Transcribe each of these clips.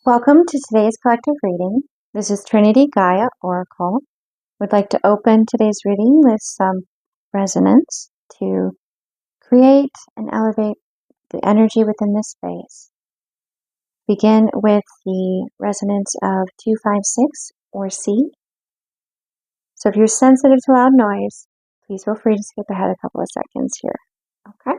Welcome to today's collective reading. This is Trinity Gaia Oracle. We'd like to open today's reading with some resonance to create and elevate the energy within this space. Begin with the resonance of 256 or C. So if you're sensitive to loud noise, please feel free to skip ahead a couple of seconds here. Okay?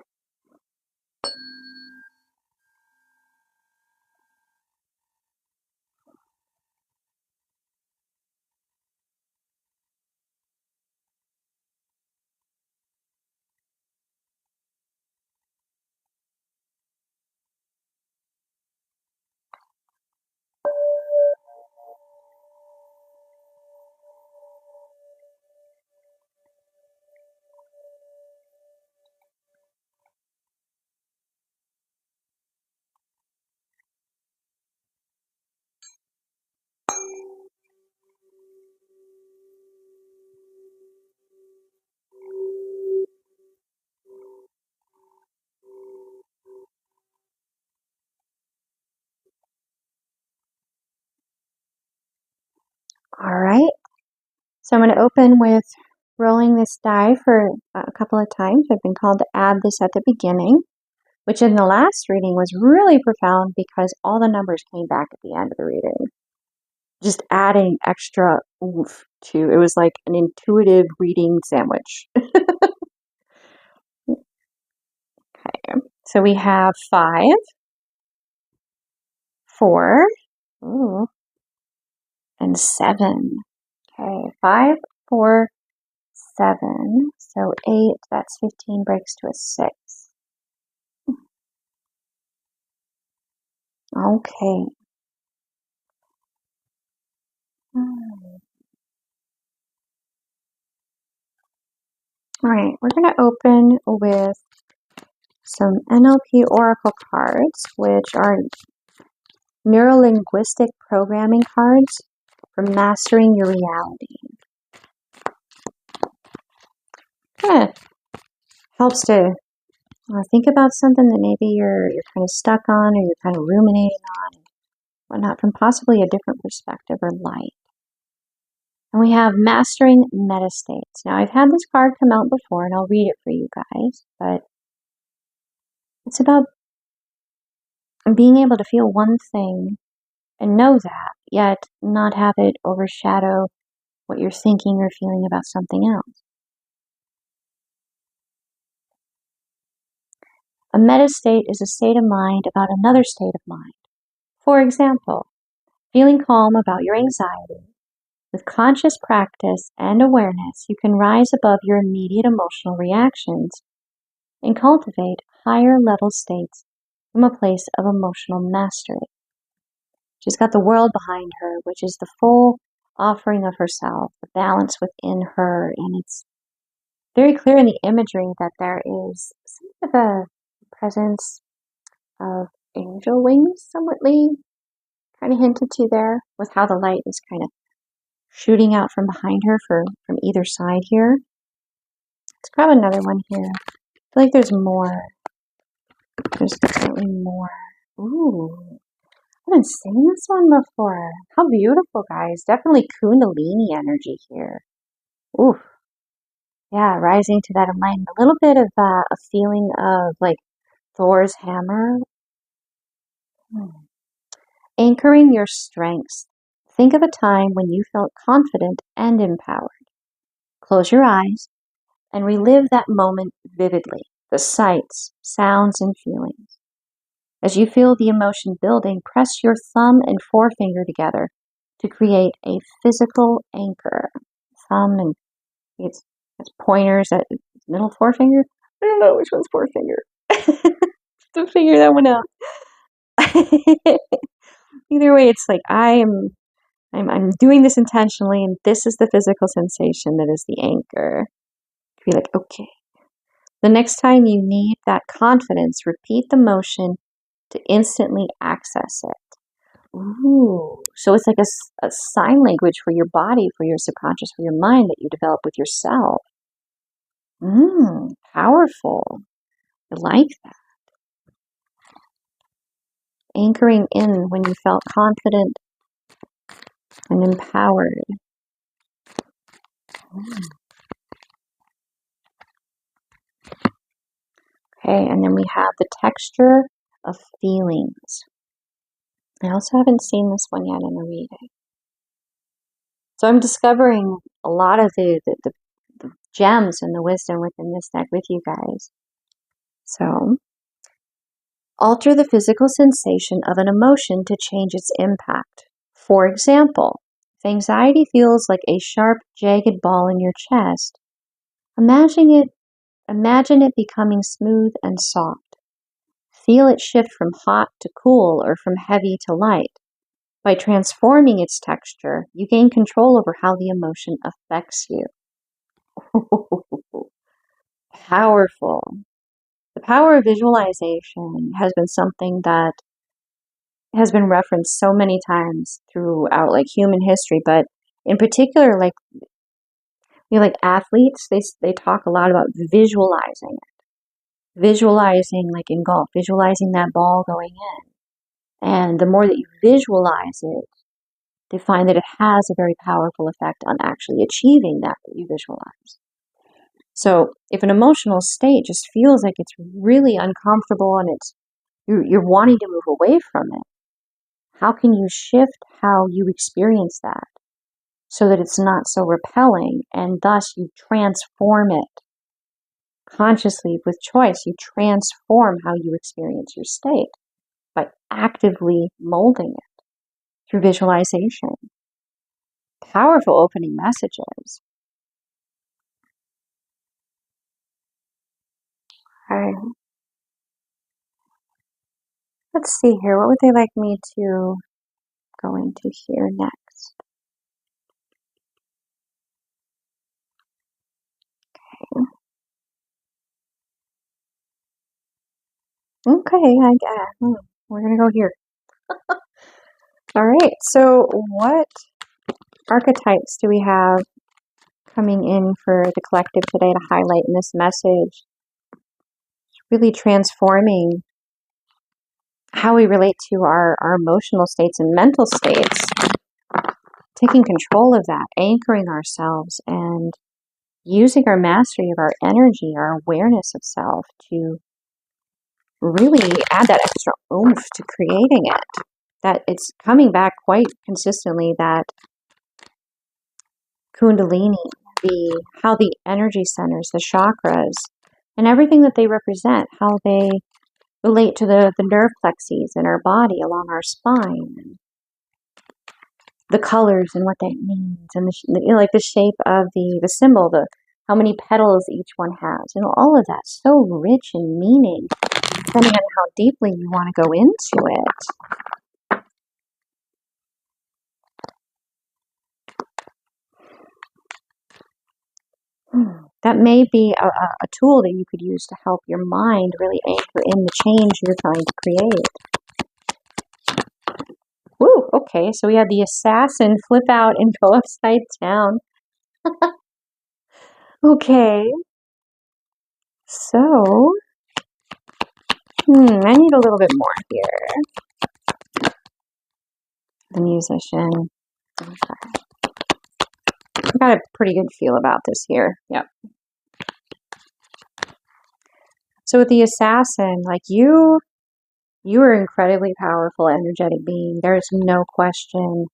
All right. So I'm going to open with rolling this die for a couple of times. I've been called to add this at the beginning, which in the last reading was really profound because all the numbers came back at the end of the reading. Just adding extra oomph to it was like an intuitive reading sandwich. Okay, so we have 5, 4, ooh, and 7. Okay, 5, 4, 7. So 8, that's 15, breaks to a 6. Okay. All right, we're going to open with some NLP Oracle cards, which are neuro-linguistic programming cards for mastering your reality. Kind of helps to think about something that maybe you're kind of stuck on or you're kind of ruminating on and whatnot from possibly a different perspective or light. And we have Mastering Metastates. Now, I've had this card come out before, and I'll read it for you guys, but it's about being able to feel one thing and know that, yet not have it overshadow what you're thinking or feeling about something else. A metastate is a state of mind about another state of mind. For example, feeling calm about your anxiety. With conscious practice and awareness, you can rise above your immediate emotional reactions and cultivate higher level states from a place of emotional mastery. She's got the world behind her, which is the full offering of herself, the balance within her, and it's very clear in the imagery that there is sort of a presence of angel wings, somewhatly kind of hinted to there, with how the light is kind of shooting out from behind her from either side here. Let's grab another one here. I feel like there's more. There's definitely more. Ooh, I haven't seen this one before. How beautiful, guys. Definitely Kundalini energy here. Ooh. Yeah, rising to that alignment. A little bit of a feeling of like Thor's hammer. Anchoring your strengths. Think of a time when you felt confident and empowered. Close your eyes and relive that moment vividly, the sights, sounds, and feelings. As you feel the emotion building, press your thumb and forefinger together to create a physical anchor. Thumb and it's pointers at middle forefinger. I don't know which one's forefinger. To figure that one out. Either way, it's like I'm doing this intentionally, and this is the physical sensation that is the anchor. Be like, okay. The next time you need that confidence, repeat the motion to instantly access it. Ooh, so it's like a sign language for your body, for your subconscious, for your mind that you develop with yourself. Powerful. I like that. Anchoring in when you felt confident and empowered. Okay, and then we have the texture of feelings. I also haven't seen this one yet in the reading. So I'm discovering a lot of the gems and the wisdom within this deck with you guys. So, alter the physical sensation of an emotion to change its impact. For example, if anxiety feels like a sharp, jagged ball in your chest, imagine it becoming smooth and soft. Feel it shift from hot to cool or from heavy to light. By transforming its texture, you gain control over how the emotion affects you. Powerful. The power of visualization has been something that has been referenced so many times throughout like human history, but in particular, like athletes, they talk a lot about visualizing it. Visualizing, like in golf, visualizing that ball going in. And the more that you visualize it, they find that it has a very powerful effect on actually achieving that you visualize. So if an emotional state just feels like it's really uncomfortable and you're wanting to move away from it, how can you shift how you experience that so that it's not so repelling, and thus you transform it consciously with choice? You transform how you experience your state by actively molding it through visualization. Powerful opening messages. All right. Let's see here. What would they like me to go into here next? Okay, we're going to go here. All right, so what archetypes do we have coming in for the collective today to highlight in this message? Really transforming how we relate to our emotional states and mental states, taking control of that, anchoring ourselves, and using our mastery of our energy, our awareness of self to really add that extra oomph to creating it. That it's coming back quite consistently, that Kundalini, how the energy centers, the chakras, and everything that they represent, how they relate to the nerve plexes in our body along our spine, the colors and what that means, and the shape of the symbol, how many petals each one has, all of that so rich in meaning, depending on how deeply you want to go into it. That may be a tool that you could use to help your mind really anchor in the change you're trying to create. Woo, okay, so we have the assassin flip out and go upside down. Okay, so, I need a little bit more here. The musician. Okay. I got a pretty good feel about this here. Yep. So with the assassin, like you are an incredibly powerful, energetic being. There's no question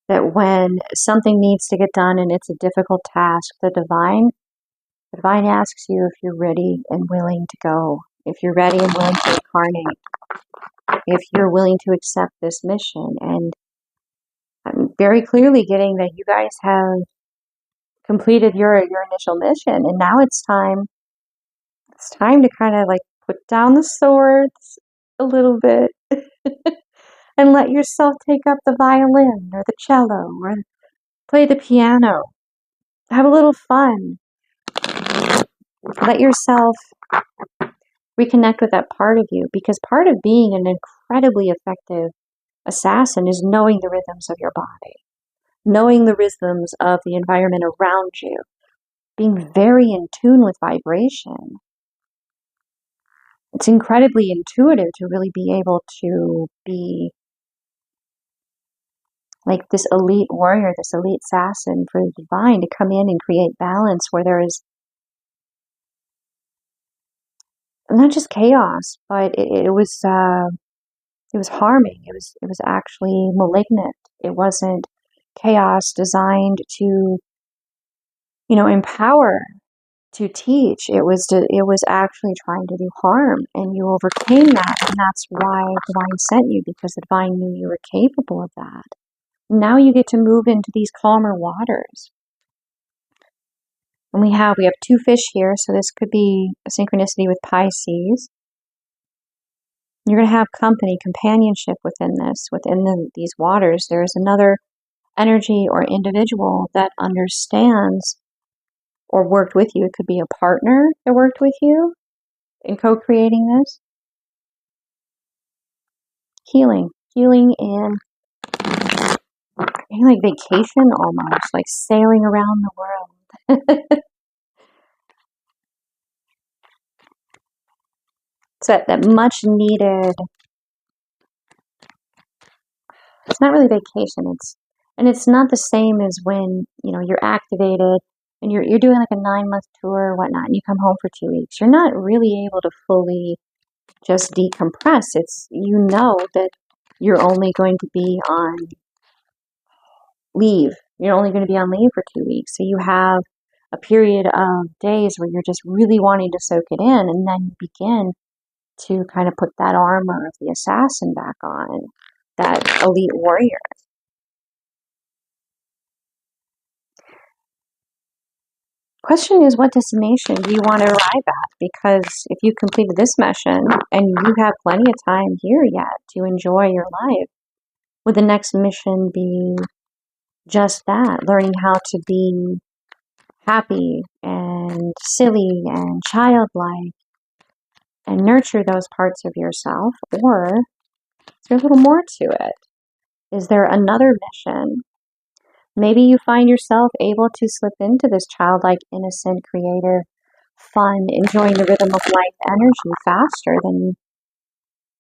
that when something needs to get done and it's a difficult task, the divine asks you if you're ready and willing to go, if you're ready and willing to incarnate, if you're willing to accept this mission. And I'm very clearly getting that you guys have completed your initial mission, and now it's time to kind of like put down the swords a little bit and let yourself take up the violin or the cello or play the piano. Have a little fun. Let yourself reconnect with that part of you, because part of being an incredibly effective assassin is knowing the rhythms of your body, knowing the rhythms of the environment around you, being very in tune with vibration. it's incredibly intuitive to really be able to be like this elite warrior, this elite assassin for the divine to come in and create balance where there is not just chaos, but it was harming. It was actually malignant. It wasn't chaos designed to, empower, to teach. It was actually trying to do harm, and you overcame that, and that's why divine sent you, because the divine knew you were capable of that. Now you get to move into these calmer waters. And we have 2 fish here, so this could be a synchronicity with Pisces. You're going to have company, companionship within this, these waters. There is another energy or individual that understands or worked with you. It could be a partner that worked with you in co-creating this. Healing in like vacation almost, like sailing around the world. So that much needed, it's not really vacation, it's not the same as when, you're activated and you're doing like a 9-month tour or whatnot, and you come home for 2 weeks. You're not really able to fully just decompress. It's, that you're only going to be on leave. You're only going to be on leave for 2 weeks. So you have a period of days where you're just really wanting to soak it in, and then you begin to kind of put that armor of the assassin back on, that elite warrior. Question is, what destination do you want to arrive at? Because if you completed this mission and you have plenty of time here yet to enjoy your life, would the next mission be just that, learning how to be happy and silly and childlike and nurture those parts of yourself? Or is there a little more to it? Is there another mission? Maybe you find yourself able to slip into this childlike, innocent, creative, fun, enjoying the rhythm of life energy faster than,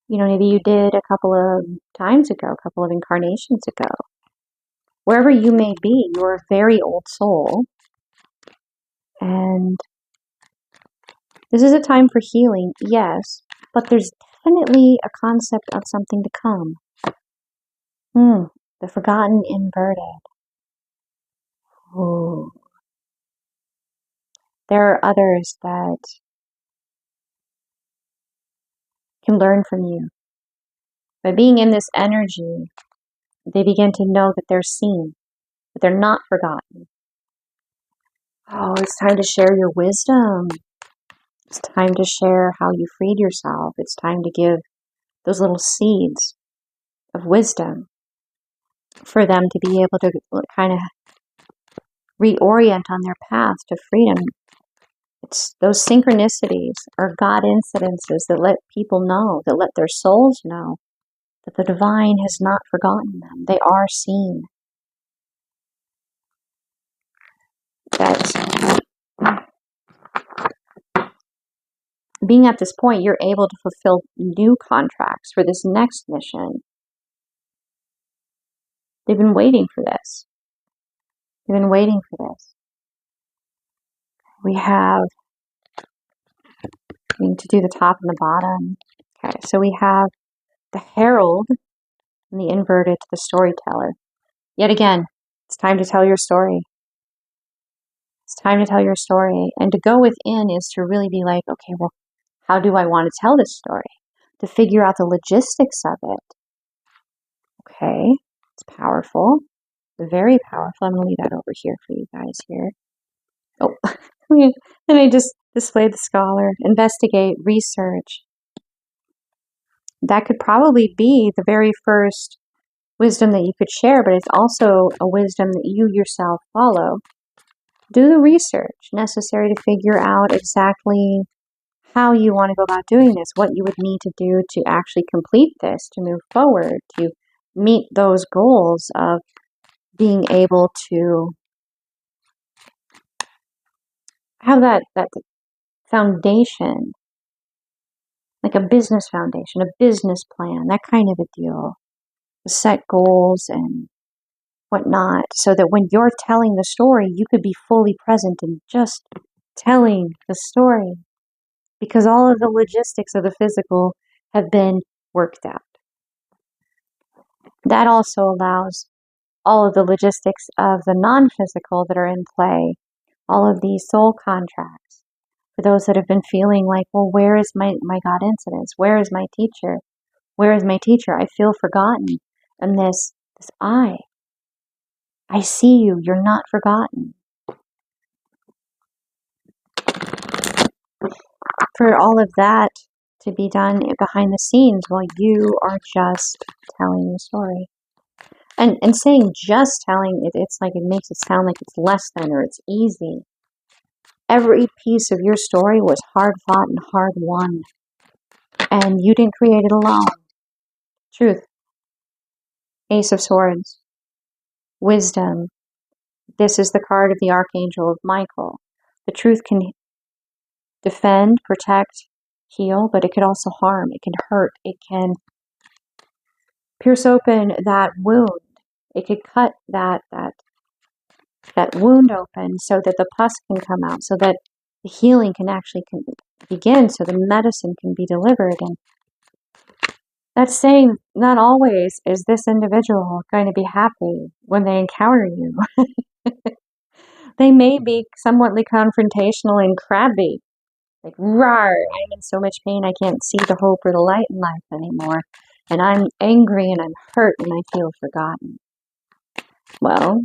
maybe you did a couple of times ago, a couple of incarnations ago. Wherever you may be, you're a very old soul. And this is a time for healing, yes, but there's definitely a concept of something to come. The forgotten inverted. Ooh. There are others that can learn from you. By being in this energy, they begin to know that they're seen, that they're not forgotten. Oh, it's time to share your wisdom. It's time to share how you freed yourself. It's time to give those little seeds of wisdom for them to be able to kind of reorient on their path to freedom. It's those synchronicities or God incidences that let people know, that let their souls know that the divine has not forgotten them. They are seen. That being at this point, you're able to fulfill new contracts for this next mission. They've been waiting for this. They've been waiting for this. We need to do the top and the bottom. Okay, so we have the herald and the inverted to the storyteller. Yet again, it's time to tell your story. It's time to tell your story. And to go within is to really be like, okay, well, how do I want to tell this story? To figure out the logistics of it. Okay, it's powerful. Very powerful. I'm going to leave that over here for you guys here. Oh, and I just displayed the scholar. Investigate, research. That could probably be the very first wisdom that you could share, but it's also a wisdom that you yourself follow. Do the research necessary to figure out exactly how you want to go about doing this, what you would need to do to actually complete this, to move forward, to meet those goals of being able to have that foundation like a business foundation, a business plan, that kind of a deal. Set goals and whatnot, so that when you're telling the story, you could be fully present in just telling the story, because all of the logistics of the physical have been worked out. That also allows all of the logistics of the non-physical that are in play, all of these soul contracts. For those that have been feeling like, well, where is my God incidence? Where is my teacher? Where is my teacher? I feel forgotten. And this I see you. You're not forgotten. For all of that to be done behind the scenes while you are just telling the story. And saying just telling, it's like it makes it sound like it's less than or it's easy. Every piece of your story was hard fought and hard won. And you didn't create it alone. Truth. Ace of Swords. Wisdom. This is the card of the Archangel of Michael. The truth can defend, protect, heal, but it could also harm. It can hurt. It can pierce open that wound. It could cut that wound open so that the pus can come out, so that the healing can actually begin, so the medicine can be delivered. And that's saying not always is this individual going to be happy when they encounter you. They may be somewhatly confrontational and crabby. Like, rawr, I'm in so much pain I can't see the hope or the light in life anymore. And I'm angry and I'm hurt and I feel forgotten. Well,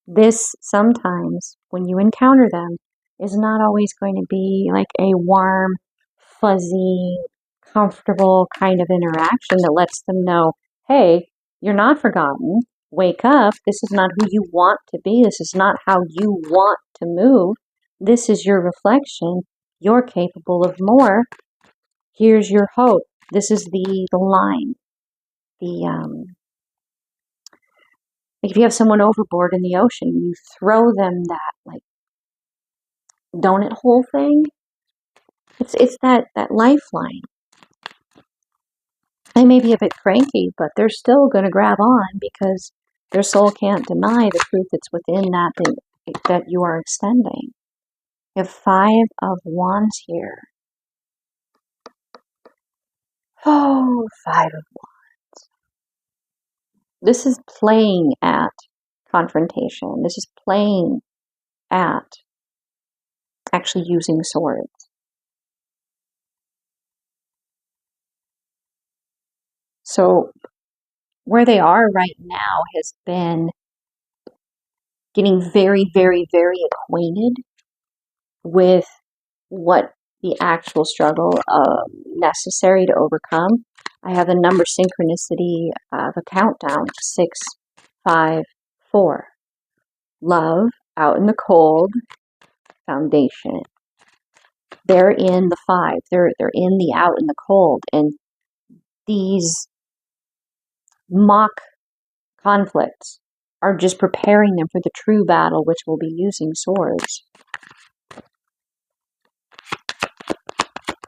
this sometimes, when you encounter them, is not always going to be like a warm, fuzzy, comfortable kind of interaction that lets them know, hey, you're not forgotten. Wake up. This is not who you want to be. This is not how you want to move. This is your reflection. You're capable of more. Here's your hope. This is the line. Like if you have someone overboard in the ocean, you throw them that like donut hole thing. It's that lifeline. They may be a bit cranky, but they're still going to grab on because their soul can't deny the truth that's within that you are extending. You have 5 of Wands here. Oh, 5 of Wands. This is playing at confrontation. This is playing at actually using swords. So where they are right now has been getting very, very, very acquainted with what the actual struggle necessary to overcome. I have the number synchronicity of a countdown, 6, 5, 4. Love, out in the cold, foundation. They're in the 5. They're in the out in the cold. And these mock conflicts are just preparing them for the true battle, which will be using swords.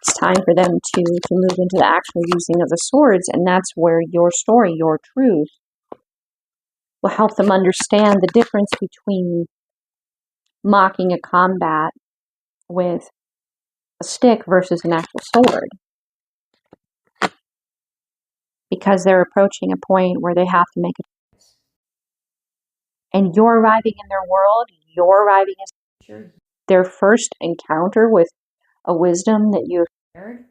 It's time for them to move into the actual using of the swords, and that's where your story, your truth, will help them understand the difference between mocking a combat with a stick versus an actual sword. Because they're approaching a point where they have to make a choice. And you're arriving in their world, you're arriving as a teacher. Their first encounter with a wisdom that you've shared,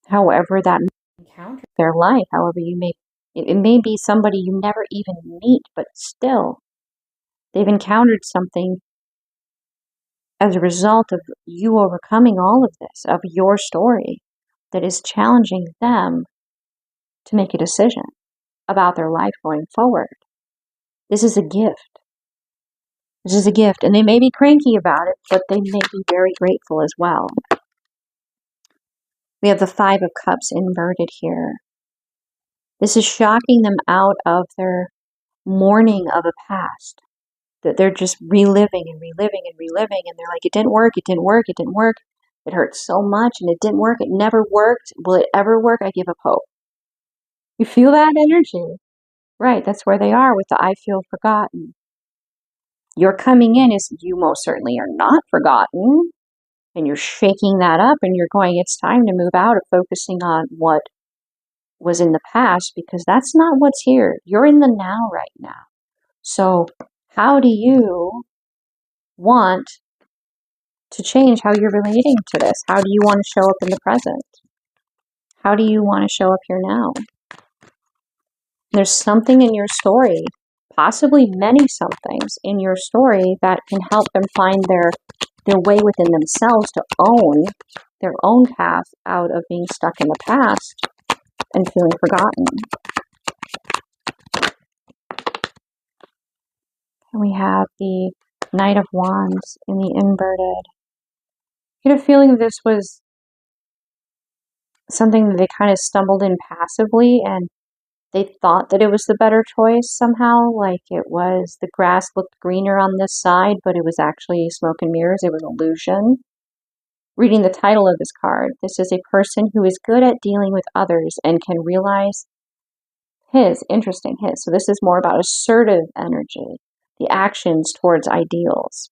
however that may encounter their life, however you may, it may be somebody you never even meet, but still, they've encountered something as a result of you overcoming all of this, of your story, that is challenging them to make a decision about their life going forward. This is a gift. This is a gift. And they may be cranky about it, but they may be very grateful as well. We have the 5 of Cups inverted here. This is shocking them out of their mourning of a past. That they're just reliving and reliving and reliving. And they're like, it didn't work, it didn't work, it didn't work. It hurts so much and it didn't work. It never worked. Will it ever work? I give up hope. You feel that energy? Right, that's where they are with the I feel forgotten. You're coming in as you most certainly are not forgotten. And you're shaking that up and you're going, it's time to move out of focusing on what was in the past, because that's not what's here. You're in the now right now. So how do you want to change how you're relating to this? How do you want to show up in the present? How do you want to show up here now? There's something in your story, possibly many somethings in your story that can help them find their way within themselves to own their own path out of being stuck in the past and feeling forgotten. And we have the Knight of Wands in the inverted. I get a feeling that this was something that they kind of stumbled in passively, and they thought that it was the better choice somehow, like it was the grass looked greener on this side, but it was actually smoke and mirrors. It was an illusion. Reading the title of this card, this is a person who is good at dealing with others and can realize interesting. So this is more about assertive energy, the actions towards ideals.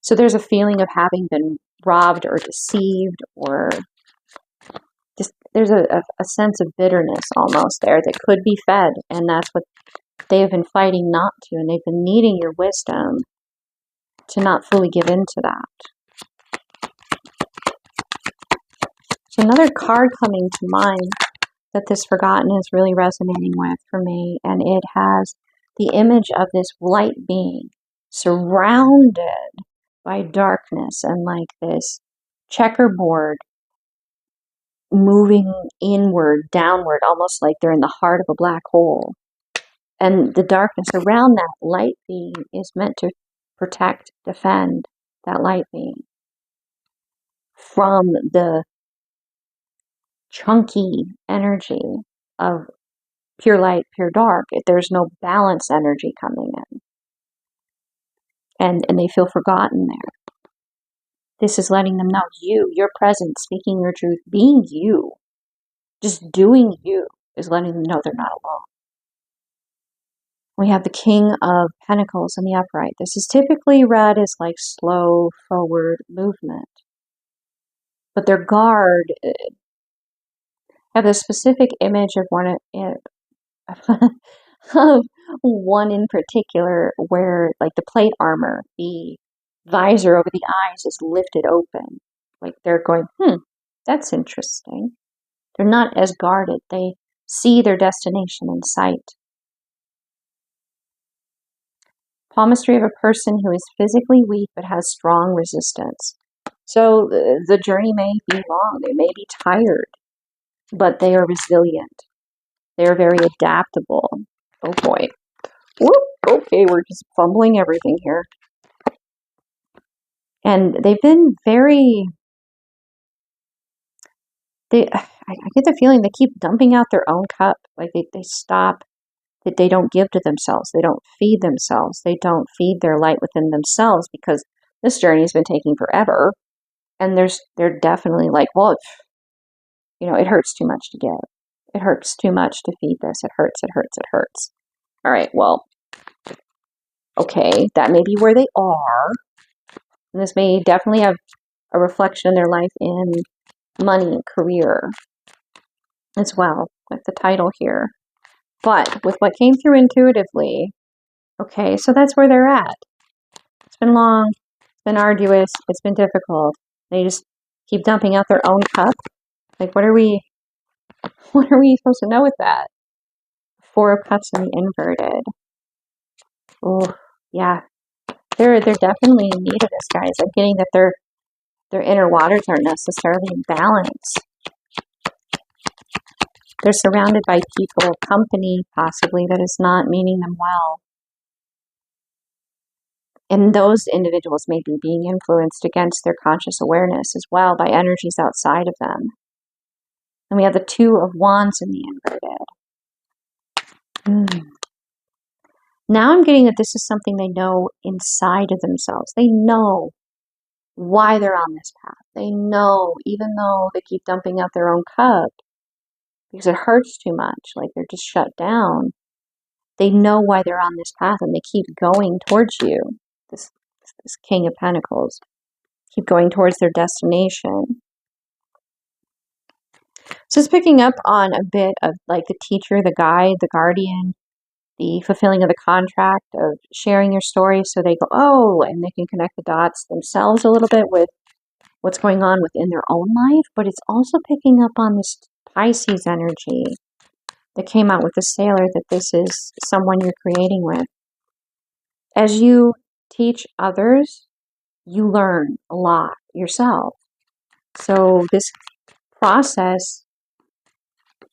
So there's a feeling of having been robbed or deceived, or just there's a sense of bitterness almost there that could be fed, and that's what they have been fighting not to, and they've been needing your wisdom to not fully give in to that. So another card coming to mind that this forgotten is really resonating with for me, and it has the image of this light being surrounded by darkness and like this checkerboard moving inward, downward, almost like they're in the heart of a black hole. And the darkness around that light being is meant to protect, defend that light being from the chunky energy of pure light, pure dark. There's no balance energy coming in. And they feel forgotten there. This is letting them know your presence, speaking your truth, being you, just doing you, is letting them know they're not alone. We have the King of Pentacles in the upright. This is typically read as like slow forward movement. But their guard have a specific image of of one in particular where like the plate armor, the visor over the eyes is lifted open. Like they're going, that's interesting. They're not as guarded. They see their destination in sight. Palmistry of a person who is physically weak but has strong resistance. So the journey may be long. They may be tired, but they are resilient. They are very adaptable. Oh boy. Whoop. Okay, we're just fumbling everything here. And they've been very... I get the feeling they keep dumping out their own cup. Like they stop, that they don't give to themselves. They don't feed themselves. They don't feed their light within themselves, because this journey has been taking forever. And they're definitely like, well, it hurts too much to give. It hurts too much to feed this. It hurts, it hurts, it hurts. All right, well, okay, that may be where they are. And this may definitely have a reflection in their life in money, career as well, with the title here. But with what came through intuitively, okay, so that's where they're at. It's been long, it's been arduous, it's been difficult. They just keep dumping out their own cup. Like, what are we supposed to know with that? Four of Cups in the inverted. Oh, yeah. They're definitely in need of this, guys. I'm getting that their inner waters aren't necessarily in balance. They're surrounded by people, company, possibly, that is not meaning them well. And those individuals may be being influenced against their conscious awareness as well by energies outside of them. And we have the Two of Wands in the inverted. Now I'm getting that this is something they know inside of themselves. They know why they're on this path. They know, even though they keep dumping out their own cup because it hurts too much, like they're just shut down, they know why they're on this path and they keep going towards you. This King of Pentacles. Keep going towards their destination. So it's picking up on a bit of like the teacher, the guide, the guardian, the fulfilling of the contract, of sharing your story so they go, oh, and they can connect the dots themselves a little bit with what's going on within their own life. But it's also picking up on this Pisces energy that came out with the sailor, that this is someone you're creating with. As you teach others, you learn a lot yourself. So this process,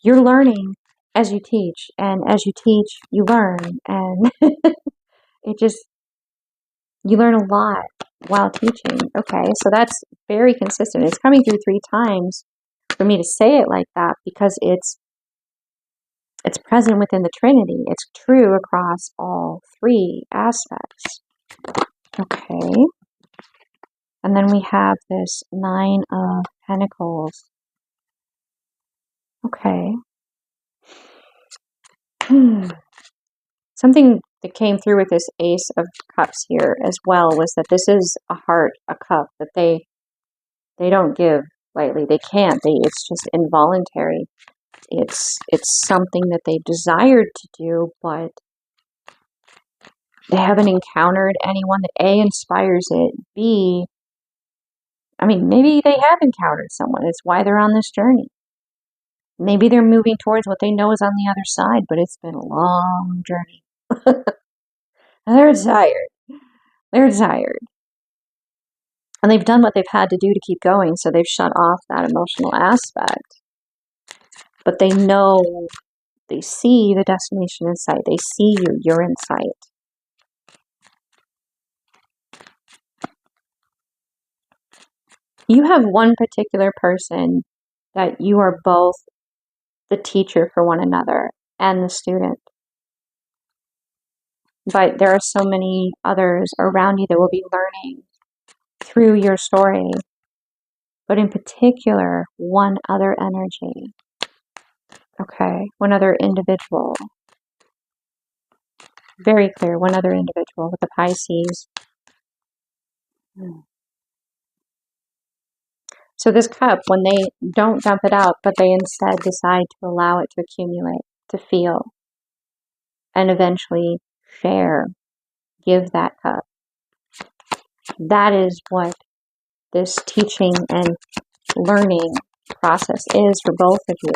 you're learning as you teach, and as you teach, you learn, and it just, you learn a lot while teaching. Okay, so that's very consistent. It's coming through 3 times for me to say it like that because it's present within the Trinity. It's true across all 3 aspects. Okay. And then we have this 9 of Pentacles. Okay. Something that came through with this Ace of Cups here as well was that this is a heart, a cup that they don't give lightly. They can't. It's just involuntary. It's something that they desired to do, but they haven't encountered anyone that A, inspires it, B, I mean, maybe they have encountered someone. It's why they're on this journey. Maybe they're moving towards what they know is on the other side, but it's been a long journey. They're tired. They're tired. And they've done what they've had to do to keep going, so they've shut off that emotional aspect. But they know, they see the destination in sight. They see you, you're in sight. You have one particular person that you are both the teacher for one another and the student. But there are so many others around you that will be learning through your story. But in particular, one other energy. Okay, one other individual. Very clear, one other individual with the Pisces. So this cup, when they don't dump it out, but they instead decide to allow it to accumulate, to feel, and eventually share, give that cup. That is what this teaching and learning process is for both of you.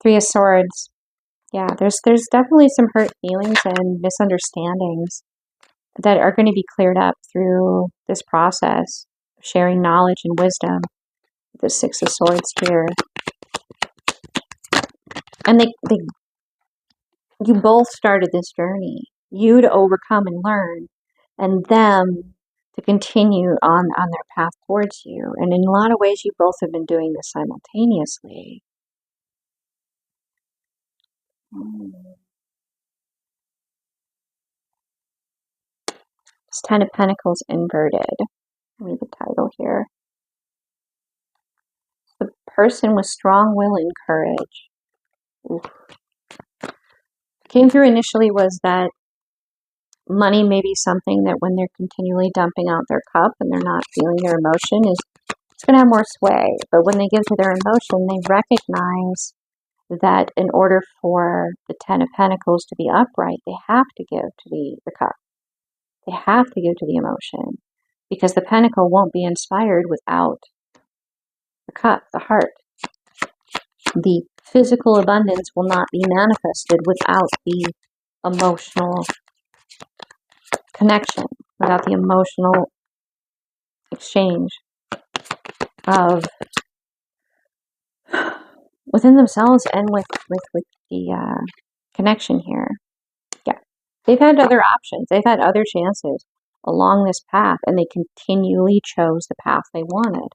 3 of Swords. Yeah, there's definitely some hurt feelings and misunderstandings that are going to be cleared up through this process, sharing knowledge and wisdom. The 6 of Swords here. And you both started this journey. You to overcome and learn, and them to continue on their path towards you. And in a lot of ways, you both have been doing this simultaneously. It's 10 of Pentacles inverted. Read the title here. The person with strong will and courage. Oof. Came through initially was that money may be something that when they're continually dumping out their cup and they're not feeling their emotion, it's going to have more sway. But when they give to their emotion, they recognize that in order for the 10 of Pentacles to be upright, they have to give to the cup. They have to give to the emotion, because the pentacle won't be inspired without the cup, the heart. The physical abundance will not be manifested without the emotional connection, without the emotional exchange of within themselves and with the connection here. Yeah, they've had other options. They've had other chances along this path, and they continually chose the path they wanted.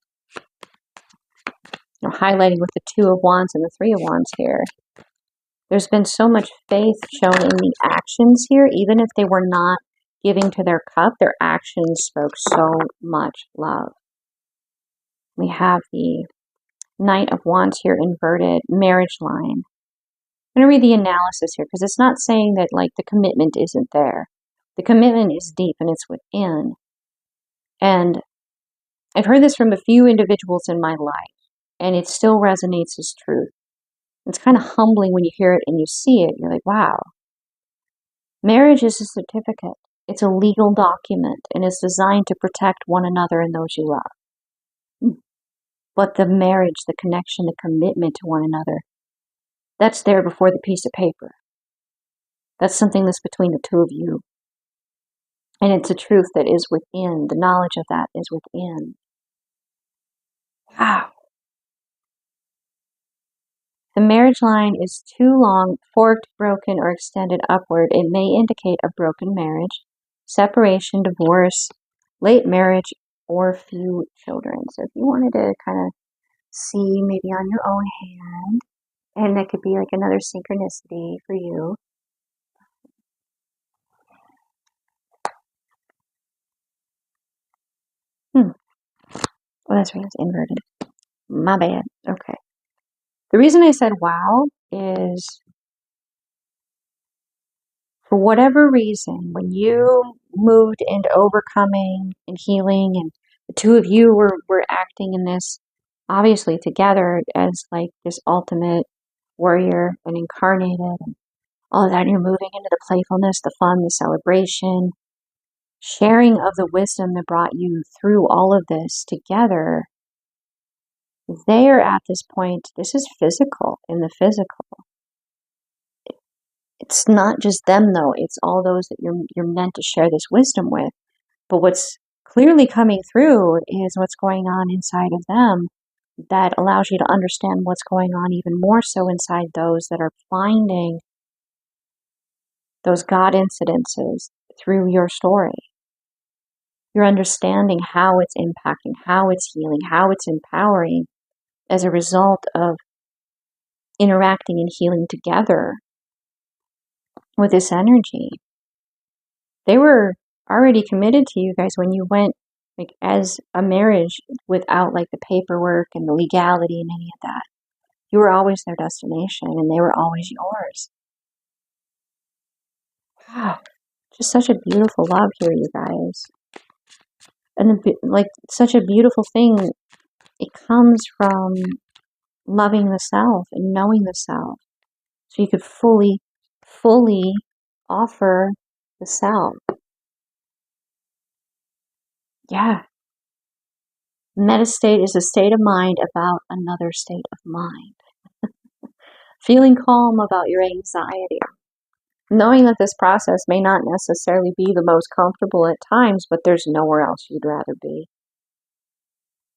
You know, highlighting with the 2 of Wands and the 3 of Wands here. There's been so much faith shown in the actions here, even if they were not giving to their cup, their actions spoke so much love. We have the Knight of Wands here inverted, marriage line. I'm going to read the analysis here because it's not saying that like the commitment isn't there. The commitment is deep and it's within. And I've heard this from a few individuals in my life, and it still resonates as truth. It's kind of humbling when you hear it and you see it. You're like, wow. Marriage is a certificate. It's a legal document, and it's designed to protect one another and those you love. But the marriage, the connection, the commitment to one another, that's there before the piece of paper. That's something that's between the two of you. And it's a truth that is within. The knowledge of that is within. Wow. The marriage line is too long, forked, broken, or extended upward. It may indicate a broken marriage, separation, divorce, late marriage, or few children. So if you wanted to kind of see maybe on your own hand, and that could be like another synchronicity for you. Oh, that's right, it's inverted. My bad. Okay. The reason I said wow is for whatever reason, when you moved into overcoming and healing, and the two of you were acting in this, obviously together as like this ultimate warrior and incarnated and all of that, and you're moving into the playfulness, the fun, the celebration, sharing of the wisdom that brought you through all of this together. They are at this point, this is physical, in the physical. It's not just them though, it's all those that you're meant to share this wisdom with. But what's clearly coming through is what's going on inside of them that allows you to understand what's going on even more so inside those that are finding those God incidences through your story. You're understanding how it's impacting, how it's healing, how it's empowering as a result of interacting and healing together with this energy. They were already committed to you guys when you went like as a marriage without like the paperwork and the legality and any of that. You were always their destination and they were always yours. Wow. Just such a beautiful love here, you guys. And like such a beautiful thing, it comes from loving the self and knowing the self. So you could fully offer the self. Yeah. Metastate is a state of mind about another state of mind. Feeling calm about your anxiety. Knowing that this process may not necessarily be the most comfortable at times, but there's nowhere else you'd rather be.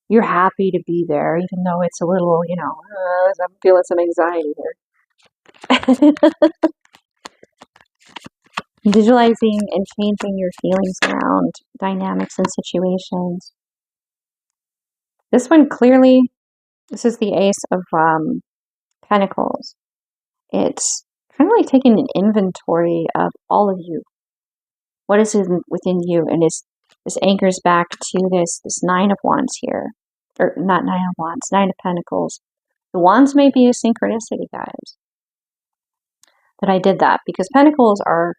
You're happy to be there, even though it's a little, I'm feeling some anxiety here. Visualizing and changing your feelings around dynamics and situations. This one clearly, this is the Ace of Pentacles. It's kind of like taking an inventory of all of you. What is within you? And this anchors back to this Nine of Wands here. Or not Nine of Wands, Nine of Pentacles. The Wands may be a synchronicity, guys. That I did that because Pentacles are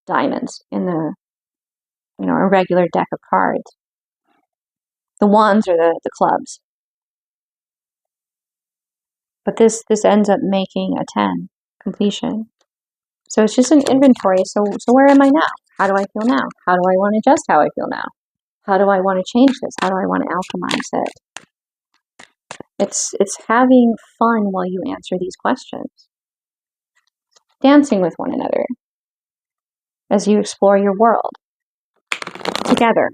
diamonds in the, a regular deck of cards. The Wands are the clubs. But this ends up making a 10, completion. So it's just an inventory. So where am I now? How do I feel now? How do I want to adjust how I feel now? How do I want to change this? How do I want to alchemize it? It's having fun while you answer these questions. Dancing with one another as you explore your world together.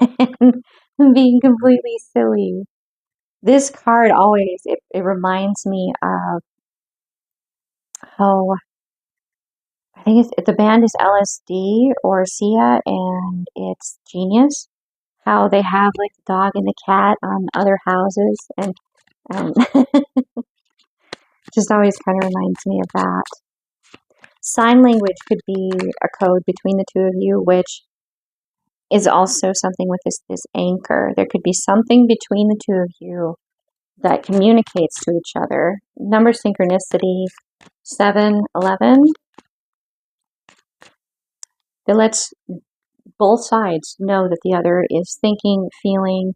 And being completely silly. This card always, it reminds me of how, I think the band is LSD or Sia, and it's Genius. How they have like the dog and the cat on other houses, and Just always kind of reminds me of that. Sign language could be a code between the two of you, which is also something with this anchor. There could be something between the two of you that communicates to each other. Number synchronicity 711. That lets both sides know that the other is thinking, feeling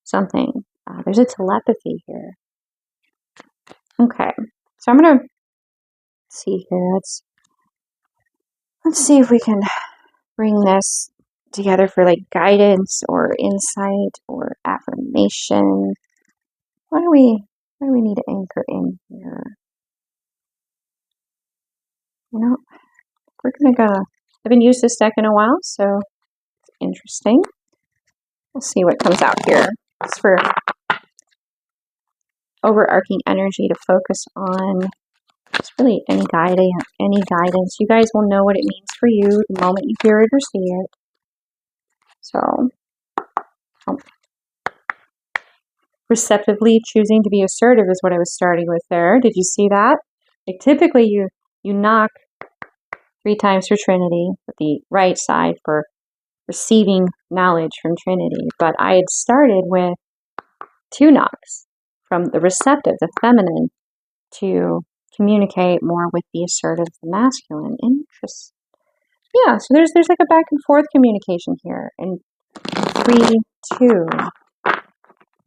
something. There's a telepathy here. Okay, so I'm gonna see here. Let's see if we can bring this together for like guidance or insight or affirmation. Why do we need to anchor in here? You know, we're gonna go. I haven't used this deck in a while, so it's interesting. We'll see what comes out here. It's for overarching energy to focus on. It's really any guidance. You guys will know what it means for you the moment you hear it or see it. So, receptively choosing to be assertive is what I was starting with there. Did you see that? Like typically you knock 3 times for Trinity, with the right side for receiving knowledge from Trinity. But I had started with 2 knocks from the receptive, the feminine, to communicate more with the assertive, the masculine. Interesting. Yeah, so there's like a back and forth communication here. And 3, 2.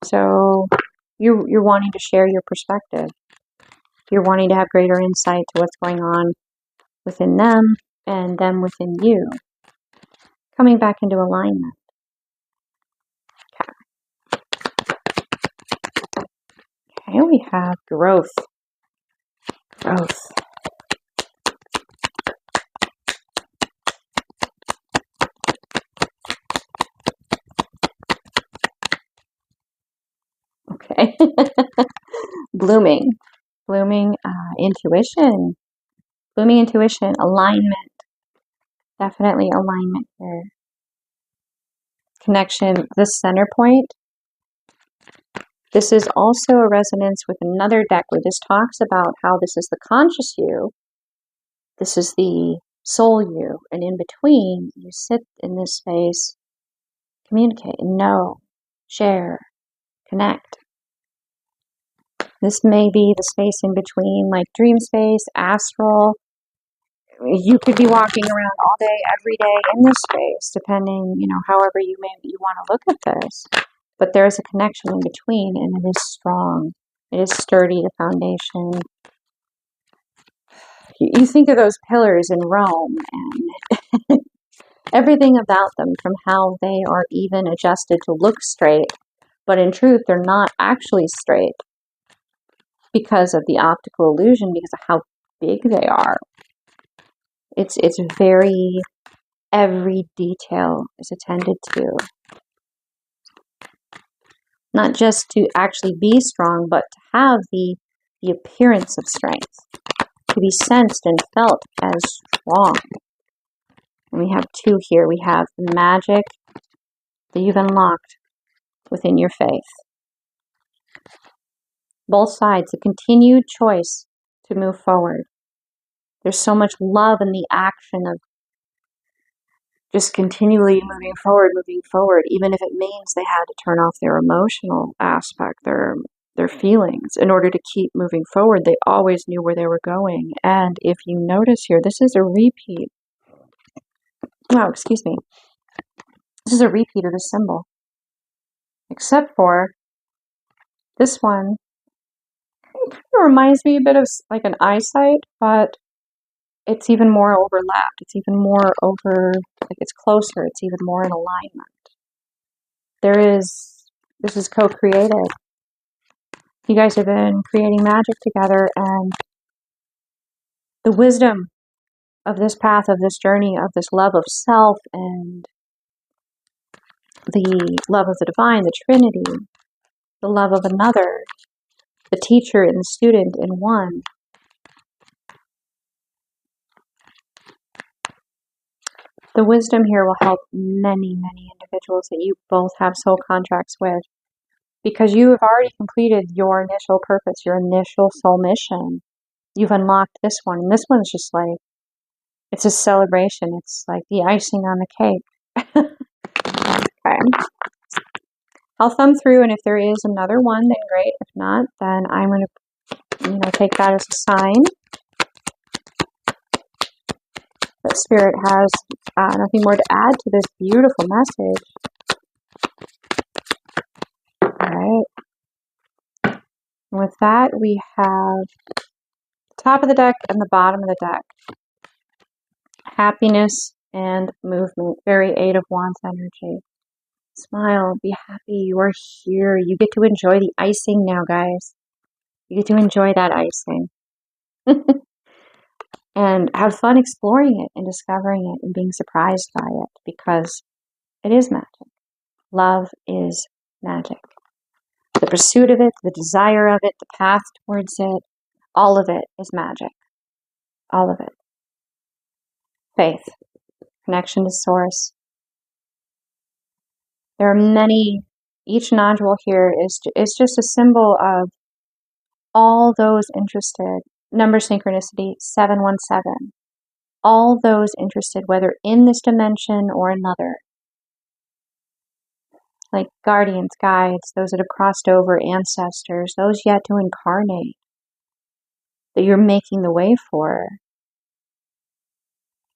So you're wanting to share your perspective. You're wanting to have greater insight to what's going on within them and them within you. Coming back into alignment. Okay, we have growth. Growth. Okay. Blooming. Blooming intuition. Blooming intuition. Alignment. Definitely alignment here. Connection. The center point. This is also a resonance with another deck where this talks about how this is the conscious you. This is the soul you. And in between, you sit in this space, communicate, know, share, connect. This may be the space in between, like dream space, astral. You could be walking around all day, every day in this space, depending, however you want to look at this. But there is a connection in between, and it is strong. It is sturdy, the foundation. You think of those pillars in Rome, and everything about them, from how they are even adjusted to look straight, but in truth, they're not actually straight because of the optical illusion, because of how big they are. It's very, every detail is attended to. Not just to actually be strong, but to have the appearance of strength, to be sensed and felt as strong. And we have 2 here. We have the magic that you've unlocked within your faith. Both sides, a continued choice to move forward. There's so much love in the action of just continually moving forward, even if it means they had to turn off their emotional aspect, their feelings, in order to keep moving forward. They always knew where they were going. And if you notice here, this is a repeat. Oh, excuse me. This is a repeat of the symbol. Except for this one. It kind of reminds me a bit of like an eyesight, but it's even more overlapped. It's even more it's closer. It's even more in alignment. This is co-created. You guys have been creating magic together, and the wisdom of this path, of this journey, of this love of self and the love of the divine, the Trinity, the love of another, the teacher and the student in one. The wisdom here will help many, many individuals that you both have soul contracts with. because you have already completed your initial purpose, your initial soul mission. You've unlocked this one, and this one's just like, it's a celebration. It's like the icing on the cake. Okay. I'll thumb through, and if there is another one, then great. If not, then I'm going to, take that as a sign that Spirit has nothing more to add to this beautiful message. All right. And with that, we have the top of the deck and the bottom of the deck. Happiness and movement. Very Eight of Wands energy. Smile. Be happy. You are here. You get to enjoy the icing now, guys. You get to enjoy that icing. And have fun exploring it and discovering it and being surprised by it, because it is magic. Love is magic. The pursuit of it, the desire of it, the path towards it, all of it is magic. All of it. Faith. Connection to source. There are many. Each nodule here is just a symbol of all those interested. Number synchronicity 717. All those interested, whether in this dimension or another. Like guardians, guides, those that have crossed over, ancestors, those yet to incarnate, that you're making the way for.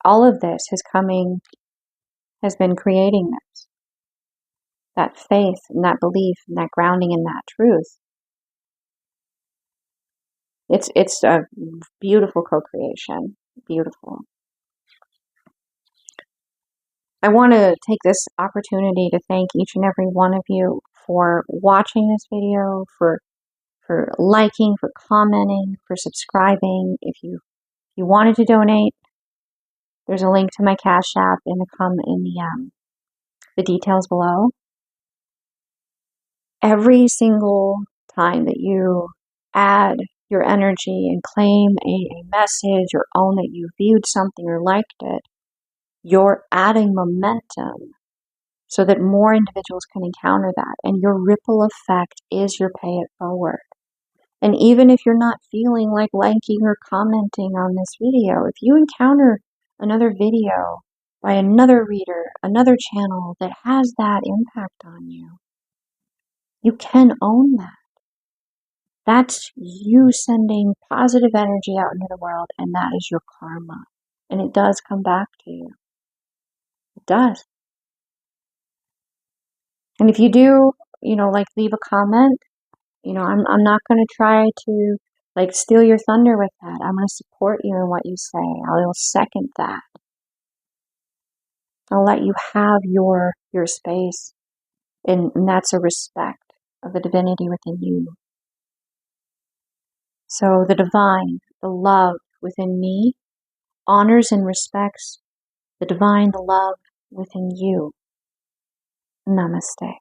All of this has been creating this. That faith and that belief and that grounding in that truth. It's a beautiful co-creation. Beautiful. I want to take this opportunity to thank each and every one of you for watching this video, for liking, for commenting, for subscribing. If you wanted to donate, there's a link to my Cash App in the details below. Every single time that you add your energy and claim a message or own that you viewed something or liked it, you're adding momentum so that more individuals can encounter that. And your ripple effect is your pay it forward. And even if you're not feeling like liking or commenting on this video, if you encounter another video by another reader, another channel that has that impact on you, you can own that. That's you sending positive energy out into the world, and that is your karma. And it does come back to you. It does. And if you do, leave a comment, I'm not going to try to steal your thunder with that. I'm going to support you in what you say. I'll second that. I'll let you have your space. And that's a respect of the divinity within you. So the divine, the love within me, honors and respects the divine, the love within you. Namaste.